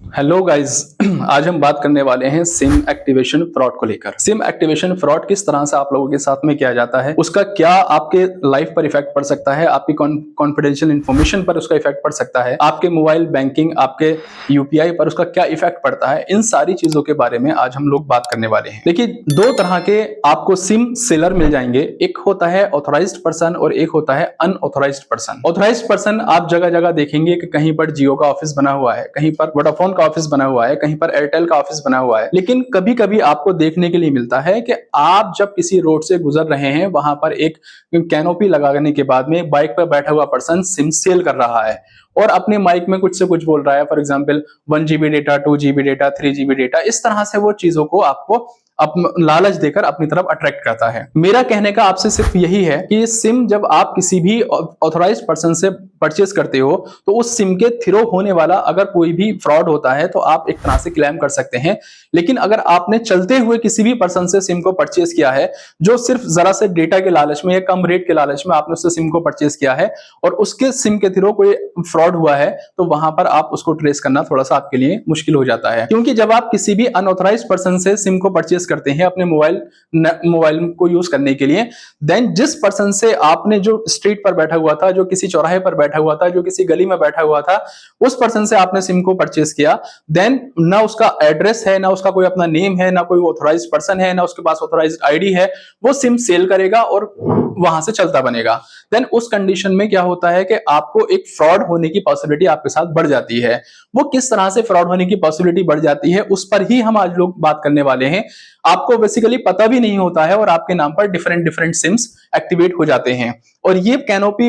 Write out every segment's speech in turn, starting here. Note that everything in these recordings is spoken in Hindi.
Hello guys. आज हम बात करने वाले हैं सिम एक्टिवेशन फ्रॉड को लेकर। सिम एक्टिवेशन फ्रॉड किस तरह से आप लोगों के साथ में किया जाता है, उसका क्या आपके लाइफ पर इफेक्ट पड़ सकता है, आपकी कॉन्फिडेंशियल इंफॉर्मेशन पर उसका इफेक्ट पड़ सकता है, आपके मोबाइल बैंकिंग, आपके यूपीआई पर उसका क्या इफेक्ट पड़ता है, इन सारी चीजों के बारे में आज हम लोग बात करने वाले हैं। देखिए, दो तरह के आपको सिम सेलर मिल जाएंगे। एक होता है ऑथोराइज्ड पर्सन और एक होता है अनऑथोराइज्ड पर्सन। ऑथोराइज्ड पर्सन आप जगह जगह देखेंगे कि कहीं पर जियो का ऑफिस बना हुआ है, कहीं पर वोडाफोन का ऑफिस बना हुआ है, कहीं पर एयरटेल का ऑफिस बना हुआ है। लेकिन कभी कभी आपको देखने के लिए मिलता है कि आप जब किसी रोड से गुजर रहे हैं, वहां पर एक कैनोपी लगाने के बाद में बाइक पर बैठा हुआ पर्सन सिम सेल कर रहा है और अपने माइक में कुछ से कुछ बोल रहा है। For example 1 GB data, 2 GB data, 3 GB data, इस तरह से वो चीजों को आपको लालच देकर अपनी तरफ अट्रैक्ट करता है। मेरा कहने का आपसे सिर्फ यही है कि सिम जब आप किसी भी ऑथोराइज्ड पर्सन से परचेज करते हो तो उस सिम के थ्रू होने वाला अगर कोई भी फ्रॉड होता है तो आप एक तरह से क्लेम कर सकते हैं। लेकिन अगर आपने चलते हुए किसी भी पर्सन से सिम को परचेज किया है, जो सिर्फ जरा से डेटा के लालच में या कम रेट के लालच में आपने उससे सिम को परचेज किया है और उसके सिम के थ्रू कोई फ्रॉड हुआ है, तो वहां पर आप उसको ट्रेस करना थोड़ा सा आपके लिए मुश्किल हो जाता है। क्योंकि जब आप किसी भी अनऑथराइज्ड पर्सन से सिम को परचेज करते हैं अपने मोबाइल को यूज करने के लिए, देन जिस पर्सन से आपने जो स्ट्रीट पर बैठा हुआ था, जो किसी चौराहे पर बैठा हुआ था, जो किसी गली में बैठा हुआ था, उस पर्सन से आपने सिम को परचेज किया, देन ना उसका एड्रेस है, ना उसका कोई अपना नेम है, ना कोई ऑथराइज्ड पर्सन है, ना उसके पास ऑथराइज्ड आईडी है, वो सिम सेल करेगा और वहां से चलता बनेगा। देन उस कंडीशन में क्या होता है कि आपको एक फ्रॉड होने की पॉसिबिलिटी आपके साथ बढ़ जाती है। वो किस तरह से फ्रॉड होने की पॉसिबिलिटी बढ़ जाती है, उस पर ही हम आज लोग बात करने वाले हैं। आपको बेसिकली पता भी नहीं होता है और आपके नाम पर डिफरेंट डिफरेंट सिम्स एक्टिवेट हो जाते हैं और ये कैनोपी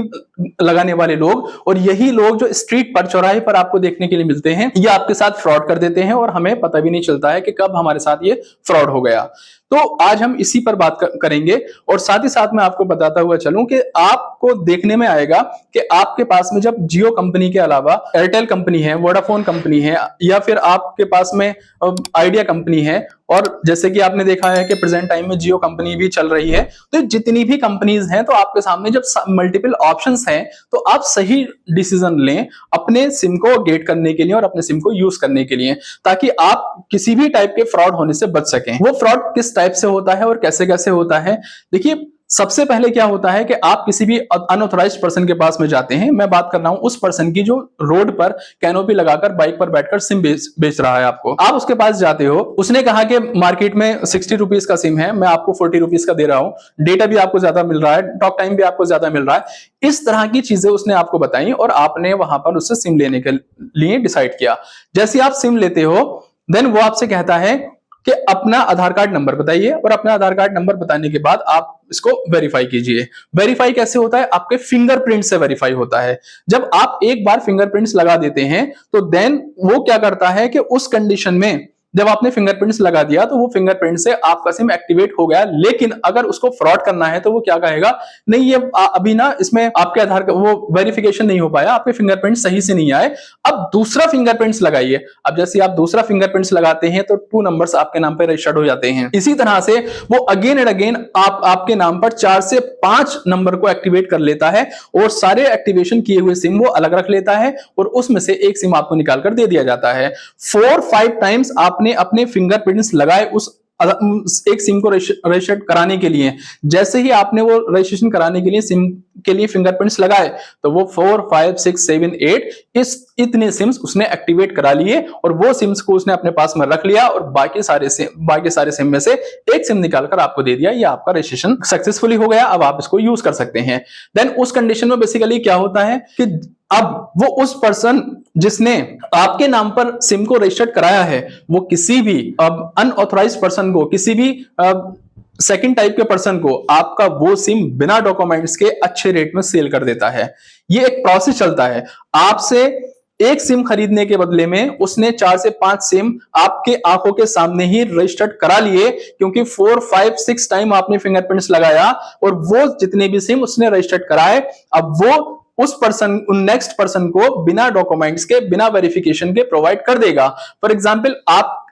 लगाने वाले लोग और यही लोग जो स्ट्रीट पर, चौराहे पर आपको देखने के लिए मिलते हैं, ये आपके साथ फ्रॉड कर देते हैं और हमें पता भी नहीं चलता है कि कब हमारे साथ ये फ्रॉड हो गया। तो आज हम इसी पर बात करेंगे और साथ ही साथ मैं आपको बताता हुआ चलूं कि आपको देखने में आएगा कि आपके पास में जब जियो कंपनी के अलावा एयरटेल कंपनी है, वोडाफोन कंपनी है, या फिर आपके पास में आइडिया कंपनी है, और जैसे कि आपने देखा है कि प्रेजेंट टाइम में जियो कंपनी भी चल रही है, तो जितनी भी कंपनीज हैं, तो आपके सामने जब मल्टीपल ऑप्शंस हैं तो आप सही डिसीजन लें अपने सिम को गेट करने के लिए और अपने सिम को यूज करने के लिए, ताकि आप किसी भी टाइप के फ्रॉड होने से बच सकें। वो फ्रॉड किस टाइप से होता है और कैसे कैसे होता है, देखिए, सबसे पहले क्या होता है कि आप किसी भी अनऑथराइज्ड पर्सन के पास में जाते हैं। मैं बात कर रहा हूं उस पर्सन की जो रोड पर कैनोपी लगाकर बाइक पर बैठकर सिम बेच रहा है आपको। आप उसके पास जाते हो, उसने कहा कि मार्केट में 60 रुपीज का सिम है, मैं आपको 40 रुपीज का दे रहा हूं, डेटा भी आपको ज्यादा मिल रहा है, टॉक टाइम भी आपको ज्यादा मिल रहा है। इस तरह की चीजें उसने आपको बताई और आपने वहां पर उससे सिम लेने के लिए डिसाइड किया। जैसे आप सिम लेते हो, देन वो आपसे कहता है कि अपना आधार कार्ड नंबर बताइए, और अपना आधार कार्ड नंबर बताने के बाद आप इसको वेरीफाई कीजिए। वेरीफाई कैसे होता है? आपके फिंगरप्रिंट से वेरीफाई होता है। जब आप एक बार फिंगरप्रिंट्स लगा देते हैं तो देन वो क्या करता है कि उस कंडीशन में जब आपने फिंगरप्रिंट्स लगा दिया तो वो फिंगरप्रिंट से आपका सिम एक्टिवेट हो गया। लेकिन अगर उसको फ्रॉड करना है तो वो क्या कहेगा, नहीं, ये अभी ना इसमें आपके आधार का वो वेरिफिकेशन नहीं हो पाया, आपके फिंगरप्रिंट सही से नहीं आए, अब दूसरा फिंगरप्रिंट्स लगाइए। अब जैसे आप दूसरा फिंगरप्रिंट्स लगाते हैं तो 2 नंबर्स आपके नाम पर रजिस्टर्ड हो जाते हैं। इसी तरह से वो अगेन एंड अगेन आपके नाम पर 4 से 5 नंबर को एक्टिवेट कर लेता है और सारे एक्टिवेशन किए हुए सिम वो अलग रख लेता है और उसमें से एक सिम आपको निकाल कर दे दिया जाता है। 4-5 टाइम्स आपने अपने फिंगरप्रिंट्स लगाए उस एक सिम को रजिस्टर कराने के लिए। जैसे ही आपने वो रजिस्ट्रेशन कराने के लिए सिम के लिए फिंगरप्रिंट्स लगाए तो वो 4, 5, 6, 7, 8 इतने सिम्स उसने एक्टिवेट करा लिए और वो सिम्स को उसने अपने पास में रख लिया और बाकी सारे सिम में से एक सिम निकालकर आपको दे दिया। ये आपका रजिस्ट्रेशन सक्सेसफुली हो गया, अब आप इसको यूज कर सकते हैं। देन उस कंडीशन में बेसिकली क्या होता है कि अब वो उस पर्सन जिसने आपके नाम पर सिम को रजिस्टर्ड कराया है, वो किसी भी अनऑथराइज्ड पर्सन को, किसी भी सेकंड टाइप के पर्सन को आपका वो सिम बिना डॉक्यूमेंट्स के अच्छे रेट में सेल कर देता है। ये एक प्रोसेस चलता है। आपसे एक सिम खरीदने के बदले में उसने 4 से 5 सिम आपके आंखों के सामने ही रजिस्टर्ड करा लिए, क्योंकि 4, 5, 6 टाइम आपने फिंगरप्रिंट्स लगाया और वो जितने भी सिम उसने रजिस्टर्ड कराए, अब वो उस नेक्स्ट पर्सन को बिना डॉक्यूमेंट्स के, बिना वेरिफिकेशन के प्रोवाइड कर देगा। फॉर एग्जांपल,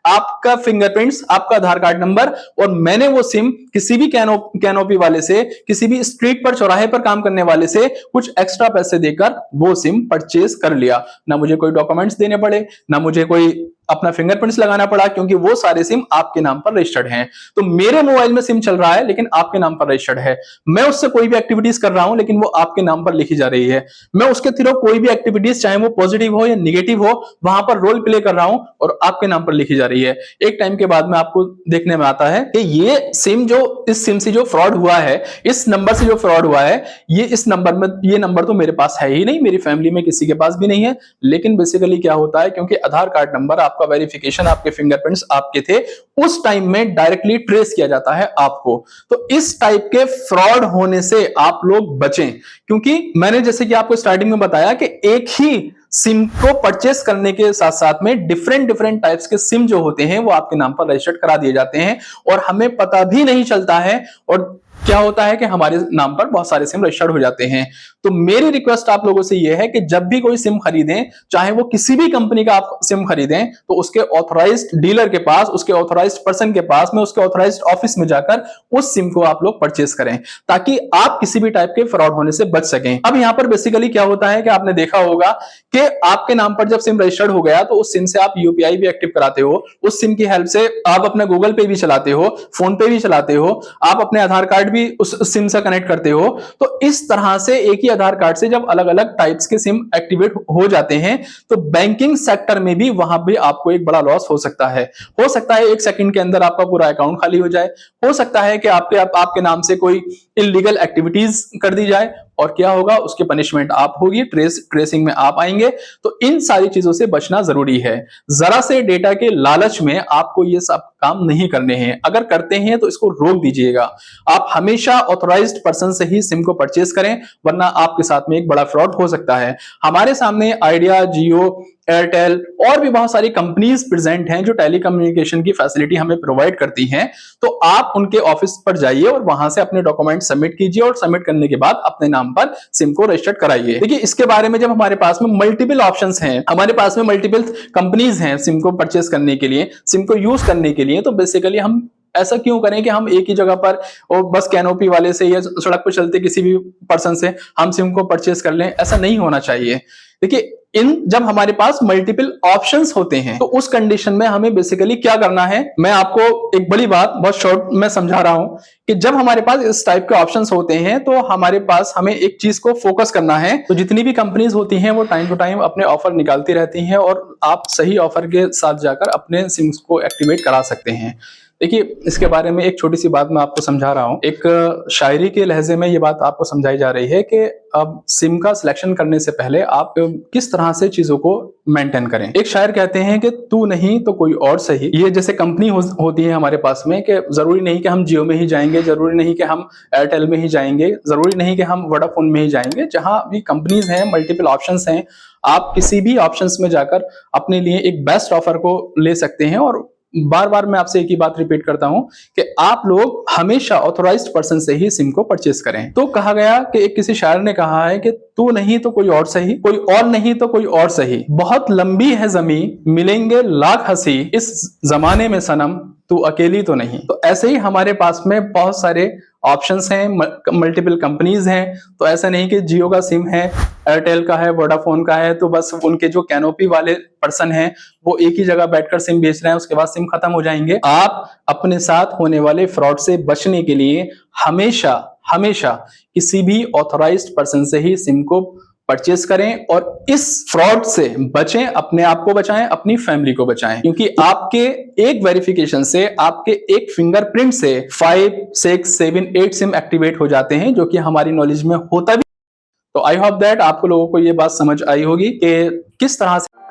आपका फिंगरप्रिंट्स, आपका आधार कार्ड नंबर, और मैंने वो सिम किसी भी कैनोपी वाले से, किसी भी स्ट्रीट पर, चौराहे पर काम करने वाले से कुछ एक्स्ट्रा पैसे देकर वो सिम परचेज कर लिया। ना मुझे कोई डॉक्यूमेंट्स देने पड़े, ना मुझे कोई अपना फिंगरप्रिंट्स लगाना पड़ा, क्योंकि वो सारे सिम आपके नाम पर रजिस्टर्ड हैं। तो मेरे मोबाइल में सिम चल रहा है लेकिन आपके नाम पर रजिस्टर्ड है, मैं उससे कोई भी एक्टिविटीज कर रहा हूं लेकिन वो आपके नाम पर लिखी जा रही है, मैं उसके थ्रू कोई भी एक्टिविटीज चाहे वो पॉजिटिव हो या निगेटिव हो वहां पर रोल प्ले कर रहा हूं और आपके नाम पर लिखी जा रही है। एक टाइम के बाद में आपको देखने में आता है कि ये सिम जो इस सिम से जो फ्रॉड हुआ है, इस नंबर से जो फ्रॉड हुआ है, ये इस नंबर में, ये नंबर तो मेरे पास है ही नहीं, मेरी फैमिली में किसी के पास भी नहीं है। लेकिन बेसिकली क्या होता है, क्योंकि आधार कार्ड नंबर, आपका वेरिफिकेशन, आपके फिंगरप्रिंट्स आपके थे, उस टाइम में डायरेक्टली ट्रेस किया जाता है आपको। तो इस टाइप के फ्रॉड होने से आप लोग बचें, क्योंकि मैंने जैसे कि आपको स्टार्टिंग में बताया कि एक ही सिम को परचेस करने के साथ साथ में डिफरेंट डिफरेंट टाइप्स के सिम जो होते हैं वो आपके नाम पर रजिस्टर्ड करा दिए जाते हैं और हमें पता भी नहीं चलता है। और क्या होता है कि हमारे नाम पर बहुत सारे सिम रजिस्टर्ड हो जाते हैं। तो मेरी रिक्वेस्ट आप लोगों से यह है कि जब भी कोई सिम खरीदें, चाहे वो किसी भी कंपनी का आप सिम खरीदें, तो उसके ऑथराइज्ड डीलर के पास, उसके ऑथराइज्ड पर्सन के पास में, उसके ऑथराइज्ड ऑफिस में जाकर उस सिम को आप लोग परचेस करें, ताकि आप किसी भी टाइप के फ्रॉड होने से बच सकें। अब यहां पर बेसिकली क्या होता है कि आपने देखा होगा कि आपके नाम पर जब सिम रजिस्टर्ड हो गया तो उस सिम से आप यूपीआई भी एक्टिव कराते हो, उस सिम की हेल्प से आप अपना गूगल पे भी चलाते हो, फोन पे भी चलाते हो, आप अपने आधार कार्ड भी उस सिम से कनेक्ट करते हो। तो इस तरह से एक ही आधार कार्ड से जब अलग अलग टाइप्स के सिम एक्टिवेट हो जाते हैं तो बैंकिंग सेक्टर में भी वहां भी आपको एक बड़ा लॉस हो सकता है। हो सकता है 1 सेकंड के अंदर आपका पूरा अकाउंट खाली हो जाए, हो सकता है कि आपके नाम से कोई इलीगल एक्टिविटीज कर दी जाए, और क्या होगा, उसकी पनिशमेंट आप होगी, ट्रेसिंग में आप आएंगे। तो इन सारी चीजों से बचना जरूरी है। जरा से डेटा के लालच में आपको ये सब काम नहीं करने हैं, अगर करते हैं तो इसको रोक दीजिएगा। आप हमेशा ऑथराइज्ड पर्सन से ही सिम को परचेस करें, वरना आपके साथ में एक बड़ा फ्रॉड हो सकता है। हमारे सामने आइडिया, जियो, एयरटेल और भी बहुत सारी कंपनीज प्रेजेंट हैं जो टेलीकम्युनिकेशन की फैसिलिटी हमें प्रोवाइड करती हैं। तो आप उनके ऑफिस पर जाइए और वहां से अपने डॉक्यूमेंट सबमिट कीजिए और सबमिट करने के बाद अपने नाम पर सिम को रजिस्टर्ड कराइए। देखिए, इसके बारे में जब हमारे पास में मल्टीपल ऑप्शंस हैं, हमारे पास में मल्टीपल कंपनीज हैं सिम को परचेस करने के लिए, सिम को यूज करने के लिए, तो बेसिकली हम ऐसा क्यों करें कि हम एक ही जगह पर और बस कैनोपी वाले से या सड़क पर चलते किसी भी पर्सन से हम सिम को परचेस कर लें? ऐसा नहीं होना चाहिए। देखिए, जब हमारे पास मल्टीपल ऑप्शंस होते हैं तो उस कंडीशन में हमें बेसिकली क्या करना है, मैं आपको एक बड़ी बात बहुत शॉर्ट में समझा रहा हूं कि जब हमारे पास इस टाइप के ऑप्शंस होते हैं तो हमारे पास हमें एक चीज को फोकस करना है। तो जितनी भी कंपनीज होती हैं वो टाइम टू टाइम अपने ऑफर निकालती रहती हैं और आप सही ऑफर के साथ जाकर अपने सिम्स को एक्टिवेट करा सकते हैं। देखिए, इसके बारे में एक छोटी सी बात मैं आपको समझा रहा हूं। एक शायरी के लहजे में ये बात आपको समझाई जा रही है कि अब सिम का सिलेक्शन करने से पहले आप किस तरह से चीजों को मेंटेन करें। एक शायर कहते हैं कि तू नहीं तो कोई और सही। ये जैसे कंपनी होती है हमारे पास में कि जरूरी नहीं कि हम जियो में ही जाएंगे, जरूरी नहीं कि हम एयरटेल में ही जाएंगे, जरूरी नहीं कि हम वोडाफोन में ही जाएंगे। जहां भी कंपनीज हैं, मल्टीपल ऑप्शंस हैं, आप किसी भी ऑप्शंस में जाकर अपने लिए एक बेस्ट ऑफर को ले सकते हैं। और बार बार मैं आपसे एक ही बात रिपीट करता हूं कि आप लोग हमेशा ऑथराइज्ड पर्सन से ही सिम को परचेस करें। तो कहा गया कि एक किसी शायर ने कहा है कि तू नहीं तो कोई और सही, कोई और नहीं तो कोई और सही, बहुत लंबी है ज़मीं मिलेंगे लाख हंसी, इस जमाने में सनम तू अकेली तो नहीं। तो ऐसे ही हमारे पास में बहुत सारे ऑप्शंस हैं, मल्टीपल कंपनीज हैं। तो ऐसा नहीं कि जियो का सिम है, एयरटेल का है, वोडाफोन का है तो बस उनके जो कैनोपी वाले पर्सन हैं वो एक ही जगह बैठकर सिम बेच रहे हैं, उसके बाद सिम खत्म हो जाएंगे। आप अपने साथ होने वाले फ्रॉड से बचने के लिए हमेशा हमेशा किसी भी ऑथराइज्ड पर्सन से ही सिम को परचेस करें और इस फ्रॉड से बचें, अपने आप को बचाएं, अपनी फैमिली को बचाएं। क्योंकि आपके एक वेरिफिकेशन से, आपके एक फिंगरप्रिंट से 5, 6, 7, 8 सिम एक्टिवेट हो जाते हैं, जो कि हमारी नॉलेज में होता भी। तो आई होप दैट आपको लोगों को ये बात समझ आई होगी कि किस तरह से